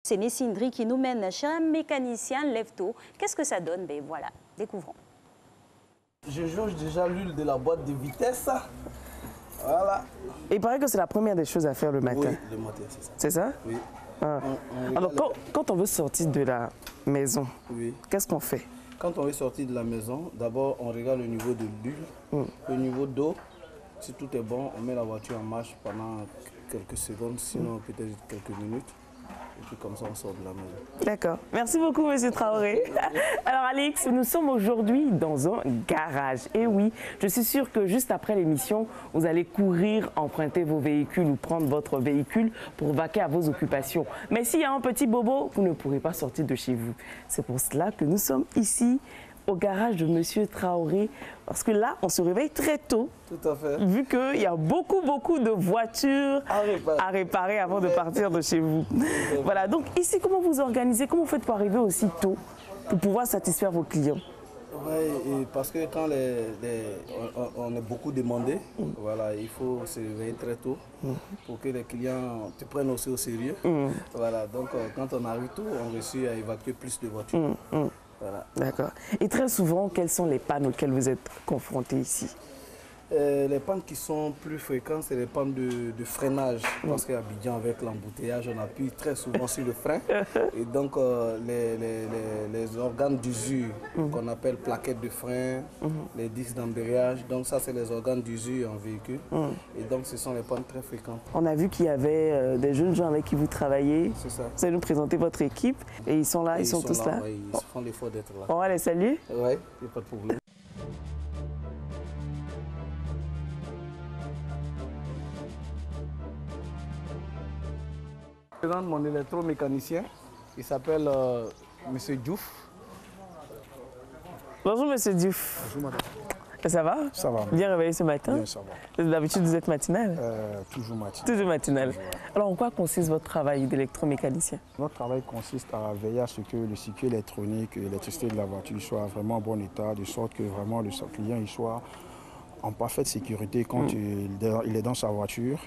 C'est Nessindri qui nous mène chez un mécanicien lève-tôt. Qu'est-ce que ça donne? Ben voilà, découvrons. Je jauge déjà l'huile de la boîte de vitesse. Voilà. Et il paraît que c'est la première des choses à faire le matin. Oui, le matin, c'est ça. C'est ça? Oui. Ah. Alors, quand on veut sortir de la maison, Oui. qu'est-ce qu'on fait? Quand on veut sortir de la maison, d'abord on regarde le niveau de l'huile, le niveau d'eau. Si tout est bon, on met la voiture en marche pendant quelques secondes, sinon peut-être quelques minutes. Et puis comme ça, on sort de la maison. D'accord. Merci beaucoup, Monsieur Traoré. Alors, Alex, nous sommes aujourd'hui dans un garage. Et oui, je suis sûre que juste après l'émission, vous allez courir, emprunter vos véhicules ou prendre votre véhicule pour vaquer à vos occupations. Mais s'il y a un petit bobo, vous ne pourrez pas sortir de chez vous. C'est pour cela que nous sommes ici, au garage de Monsieur Traoré, parce que là, on se réveille très tôt. Tout à fait. Vu qu'il y a beaucoup de voitures à réparer avant de partir de chez vous. Voilà, donc ici, comment vous organisez, comment vous faites pour arriver aussi tôt pour pouvoir satisfaire vos clients? Oui, parce que quand on est beaucoup demandé, voilà, il faut se réveiller très tôt pour que les clients te prennent aussi au sérieux. Voilà, donc quand on arrive tôt, on réussit à évacuer plus de voitures. Voilà. D'accord. Et très souvent, quelles sont les pannes auxquelles vous êtes confrontés ici? Les pannes qui sont plus fréquentes, c'est les pannes de freinage. Parce qu'à Abidjan, avec l'embouteillage, on appuie très souvent sur le frein. Et donc, les organes d'usure qu'on appelle plaquettes de frein, les disques d'embrayage, donc ça, c'est les organes d'usure en véhicule. Et donc, ce sont les pannes très fréquentes. On a vu qu'il y avait des jeunes gens avec qui vous travaillez. C'est ça. Vous allez nous présenter votre équipe. Et ils sont là, ils sont tous là. Oui, ils font l'effort d'être là. On va les saluer? Oui, il n'y a pas de problème. Je présente mon électromécanicien, il s'appelle Monsieur Diouf. Bonjour Monsieur Diouf. Bonjour madame. Ça va? Ça va. Bien réveillé ce matin? Bien, ça va. D'habitude vous êtes matinal? Toujours matinal. Toujours matinal. Alors en quoi consiste votre travail d'électromécanicien? Notre travail consiste à veiller à ce que le circuit électronique et l'électricité de la voiture soit vraiment en bon état, de sorte que vraiment le client il soit en parfaite sécurité quand il est dans sa voiture.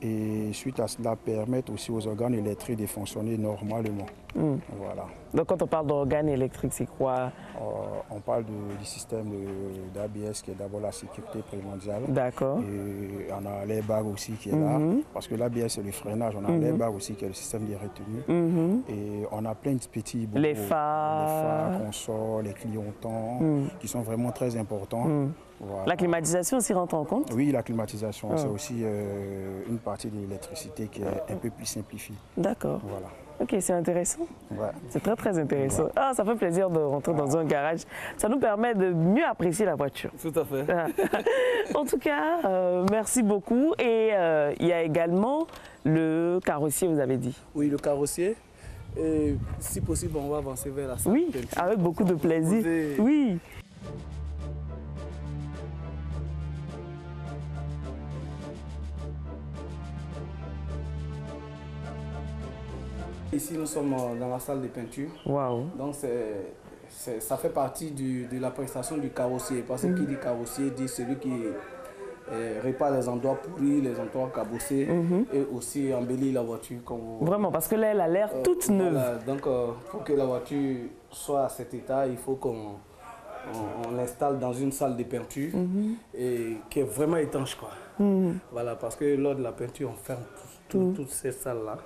Et suite à cela, permettre aussi aux organes électriques de fonctionner normalement. Voilà. Donc quand on parle d'organes électriques, c'est quoi? On parle du système d'ABS qui est d'abord la sécurité primordiale. D'accord. Et on a l'airbag aussi qui est là, parce que l'ABS c'est le freinage. On a l'airbag aussi qui est le système de retenue. Et on a plein de petits bouts. Les phares, consoles, les clignotants, qui sont vraiment très importants. Voilà. La climatisation aussi rentre en compte? Oui, la climatisation, c'est aussi une partie de l'électricité qui est un peu plus simplifiée. D'accord. Voilà. Ok, c'est intéressant. Ouais. C'est très intéressant. Ah, ça fait plaisir de rentrer dans un garage. Ça nous permet de mieux apprécier la voiture. Tout à fait. En tout cas, merci beaucoup. Et il y a également le carrossier, vous avez dit. Oui, le carrossier. Et si possible, on va avancer vers la salle. Oui, avec beaucoup de plaisir. Oui. Ici, nous sommes dans la salle de peinture. Waouh. Donc, ça fait partie de la prestation du carrossier. Parce que qui dit carrossier dit celui qui répare les endroits pourris, les endroits cabossés et aussi embellit la voiture. Vraiment, parce que là, elle a l'air toute neuve. Voilà. Donc, pour que la voiture soit à cet état, il faut qu'on l'installe dans une salle de peinture et qui est vraiment étanche, quoi. Voilà, parce que lors de la peinture, on ferme toutes ces salles-là.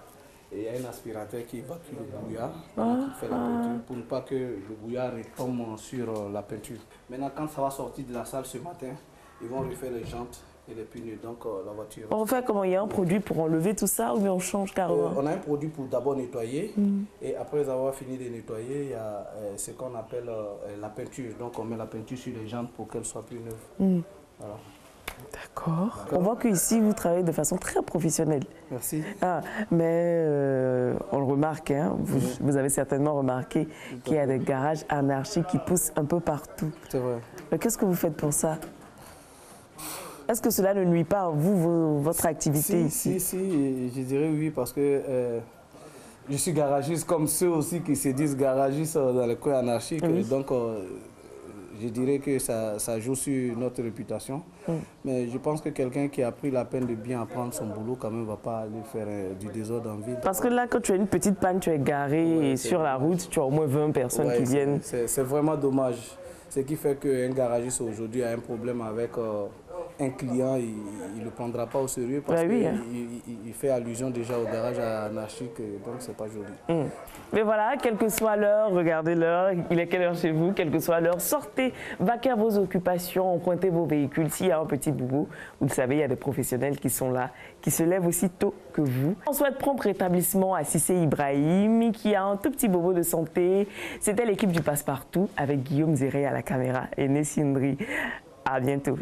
Et il y a un aspirateur qui évacue le brouillard qui fait la peinture pour ne pas que le brouillard retombe sur la peinture. Maintenant, quand ça va sortir de la salle ce matin, ils vont refaire les jantes et les pneus. Donc la voiture. On fait comment? Il y a un produit pour enlever tout ça ou bien on change carrément? On a un produit pour d'abord nettoyer et après avoir fini de nettoyer, il y a ce qu'on appelle la peinture. Donc on met la peinture sur les jantes pour qu'elles soient plus neuves. Voilà. D'accord. On voit qu'ici, vous travaillez de façon très professionnelle. Merci. Ah, mais on le remarque, hein, vous avez certainement remarqué qu'il y a des garages anarchiques qui poussent un peu partout. C'est vrai. Mais qu'est-ce que vous faites pour ça? Est-ce que cela ne nuit pas à vous, votre activité ici? Si, je dirais oui, parce que je suis garagiste comme ceux aussi qui se disent garagistes dans les coins anarchiques. Oui. Donc, je dirais que ça joue sur notre réputation. Mais je pense que quelqu'un qui a pris la peine de bien apprendre son boulot, quand même, ne va pas aller faire du désordre en ville. Parce que là, quand tu as une petite panne, tu es garé sur la route, tu as au moins 20 personnes qui viennent. C'est vraiment dommage. Ce qui fait qu'un garagiste aujourd'hui a un problème avec un client, il ne le prendra pas au sérieux parce qu'il fait allusion déjà au garage anarchique, donc c'est pas joli. Mais voilà, quelle que soit l'heure, regardez l'heure, il est quelle heure chez vous, quelle que soit l'heure, sortez, vaquez à vos occupations, empruntez vos véhicules. S'il y a un petit boubou, vous le savez, il y a des professionnels qui sont là, qui se lèvent aussi tôt que vous. On souhaite prompt rétablissement à Cissé Ibrahim, qui a un tout petit bobo de santé. C'était l'équipe du Passe-Partout avec Guillaume Zéré à la caméra et Nessindri. À bientôt.